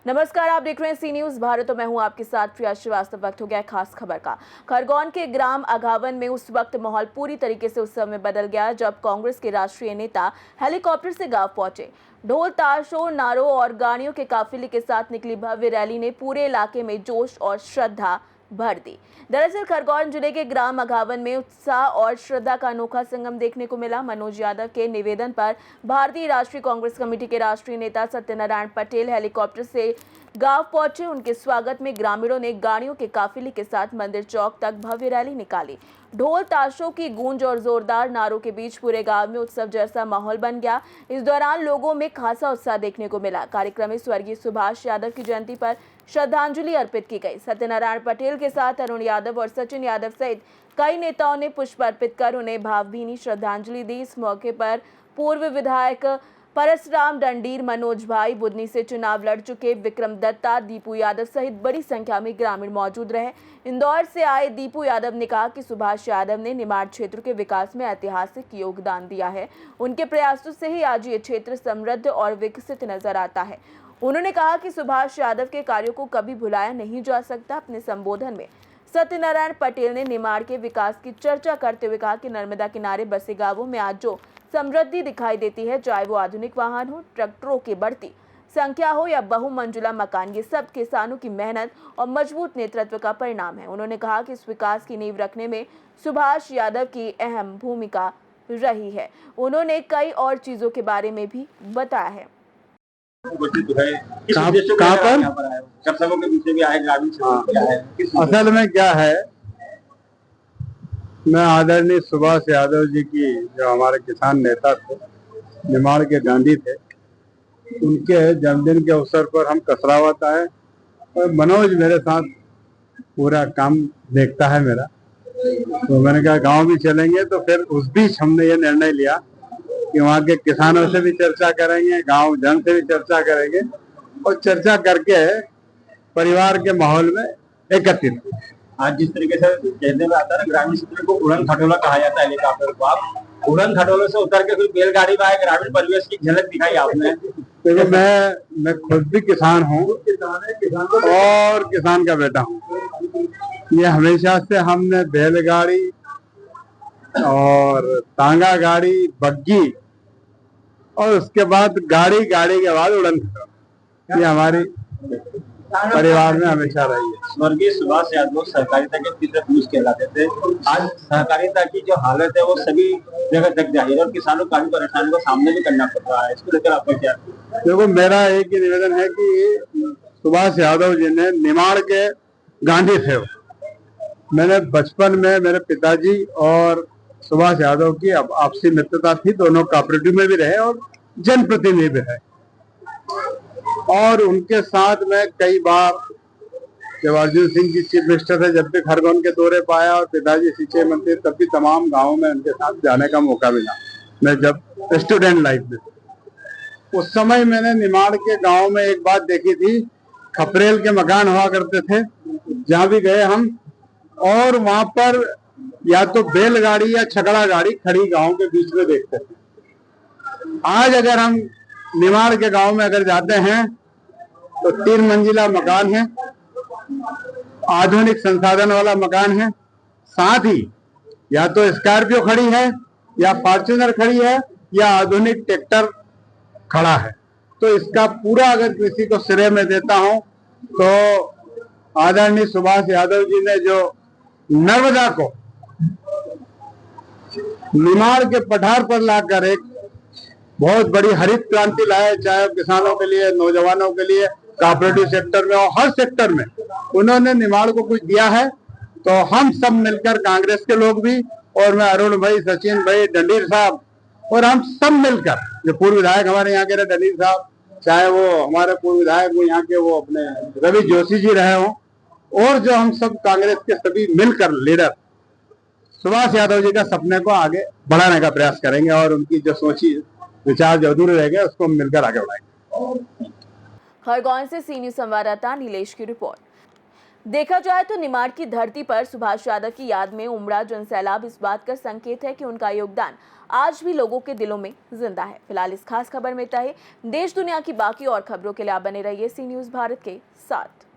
नमस्कार, आप देख रहे हैं सी न्यूज भारत और मैं हूं आपके साथ प्रिया श्रीवास्तव। वक्त हो गया खास खबर का। खरगोन के ग्राम अघावन में उस वक्त माहौल पूरी तरीके से उत्सव में बदल गया जब कांग्रेस के राष्ट्रीय नेता हेलीकॉप्टर से गांव पहुंचे। ढोल ताशों, नारों और गाड़ियों के काफिले के साथ निकली भव्य रैली ने पूरे इलाके में जोश और श्रद्धा भर दी। दरअसल खरगोन जिले के ग्राम अघावन में उत्साह और श्रद्धा का अनोखा संगम देखने को मिला। मनोज यादव के निवेदन पर भारतीय राष्ट्रीय कांग्रेस कमेटी के राष्ट्रीय नेता सत्यनारायण पटेल हेलीकॉप्टर से गांव पहुंचे। उनके स्वागत में ग्रामीणों ने गाड़ियों के काफिले के साथ मंदिर चौक तक भव्य रैली निकाली। ढोल ताशों की गूंज और जोरदार नारों के बीच पूरे गांव में उत्सव जैसा माहौल बन गया। इस दौरान लोगों में खासा उत्साह देखने को मिला। कार्यक्रम में स्वर्गीय सुभाष यादव की जयंती पर श्रद्धांजलि अर्पित की गई। सत्यनारायण पटेल के साथ अरुण यादव और सचिन यादव सहित कई नेताओं ने पुष्प अर्पित कर उन्हें भावभीनी श्रद्धांजलि दी। इस मौके पर पूर्व विधायक परसराम डंडीर, मनोज भाई, बुदनी से चुनाव लड़ चुके विक्रम दत्ता, दीपू यादव सहित बड़ी संख्या में ग्रामीण मौजूद रहे। इंदौर से आए दीपू यादव ने कहा कि सुभाष यादव ने निमाड़ क्षेत्र के विकास में ऐतिहासिक योगदान दिया है। उनके प्रयासों से ही आज ये क्षेत्र समृद्ध और विकसित नजर आता है। उन्होंने कहा कि सुभाष यादव के कार्यों को कभी भुलाया नहीं जा सकता। अपने संबोधन में सत्यनारायण पटेल ने निमाड़ के विकास की चर्चा करते हुए कहा कि नर्मदा किनारे बसे गांवों में आज जो समृद्धि दिखाई देती है, चाहे वो आधुनिक वाहन हो, ट्रैक्टरों की बढ़ती संख्या हो या बहुमंजिला मकान, ये सब किसानों की मेहनत और मजबूत नेतृत्व का परिणाम है। उन्होंने कहा कि इस विकास की नींव रखने में सुभाष यादव की अहम भूमिका रही है। उन्होंने कई और चीजों के बारे में भी बताया है। असल में क्या है, मैं आदरणीय सुभाष यादव जी की, जो हमारे किसान नेता थे, निमाड़ के गांधी थे, उनके जन्मदिन के अवसर पर हम कसरावत आए और मनोज मेरे साथ पूरा काम देखता है मेरा, तो मैंने कहा गांव भी चलेंगे। तो फिर उस बीच हमने ये निर्णय लिया कि वहाँ के किसानों से भी चर्चा करेंगे, गांव जन से भी चर्चा करेंगे और चर्चा करके परिवार के माहौल में एकत्रित। आज जिस तरीके से कहने में आता है ना, ग्रामीण क्षेत्र को उड़न खटोला कहा जाता है हेलीकॉप्टर को, आप उड़न खटोले से उतर के फिर बैलगाड़ी में आए, ग्रामीण परिवेश की झलक दिखाई आपने। देखो, मैं खुद भी किसान हूँ और किसान का बेटा हूँ। ये हमेशा से हमने बैलगाड़ी और तांगा गाड़ी, बग्गी और उसके बाद गाड़ी के बाद उड़न खटोला, ये हमारी परिवार में हमेशा रही है। स्वर्गीय सुभाष यादव सहकारिता के पिता पुरुष कहलाते थे। आज सहकारिता की जो हालत है वो सभी जगह तक जाहिर है और किसानों को काफी परेशानियों का सामना भी करना पड़ रहा है। इसको लेकर आपका क्या? देखो, मेरा एक ही निवेदन है कि सुभाष यादव जी ने निमाड़ के गांधी थे। मैंने बचपन में मेरे पिताजी और सुभाष यादव की आपसी मित्रता थी, दोनों कोऑपरेटिव में भी रहे और जनप्रतिनिधि भी रहे और उनके साथ में कई बार, जब अर्जुन सिंह जी चीफ मिनिस्टर थे, जब भी खरगोन के दौरे पाया और पिताजी सिंचाई मंत्री, तब भी तमाम गांवों में उनके साथ जाने का मौका मिला। मैं जब स्टूडेंट लाइफ में, उस समय मैंने निमाड़ के गांव में एक बात देखी थी, खपरेल के मकान हुआ करते थे, जहां भी गए हम, और वहां पर या तो बैलगाड़ी या छकड़ा गाड़ी खड़ी गांव के बीच में देखते थे। आज अगर हम निमाड़ के गांव में अगर जाते हैं तो 3 मंजिला मकान है, आधुनिक संसाधन वाला मकान है, साथ ही या तो स्कॉर्पियो खड़ी है या फॉर्च्यूनर खड़ी है या आधुनिक ट्रैक्टर खड़ा है। तो इसका पूरा अगर किसी को श्रेय में देता हूं तो आदरणीय सुभाष यादव जी ने जो नर्मदा को निमाड़ के पठार पर लाकर एक बहुत बड़ी हरित क्रांति लाए, चाहे किसानों के लिए, नौजवानों के लिए, कोऑपरेटिव सेक्टर में और हर सेक्टर में उन्होंने निमाड़ को कुछ दिया है। तो हम सब मिलकर, कांग्रेस के लोग भी और मैं अरुण भाई, सचिन भाई, डंडीर साहब और हम सब मिलकर, जो पूर्व विधायक हमारे यहाँ के रहे डंडीर साहब, चाहे वो हमारे पूर्व विधायक वो यहाँ के वो अपने रवि जोशी जी रहे हों, और जो हम सब कांग्रेस के सभी मिलकर लीडर सुभाष यादव जी का सपने को आगे बढ़ाने का प्रयास करेंगे और उनकी जो सोची विचार जो अधूरे रह गए उसको हम मिलकर आगे बढ़ाएंगे। खरगोन से सी न्यूज संवाददाता नीलेश की रिपोर्ट। देखा जाए तो निमाड़ की धरती पर सुभाष यादव की याद में उमड़ा जनसैलाब इस बात का संकेत है कि उनका योगदान आज भी लोगों के दिलों में जिंदा है। फिलहाल इस खास खबर में इतना ही। देश दुनिया की बाकी और खबरों के लिए आप बने रहिए सी न्यूज़ भारत के साथ।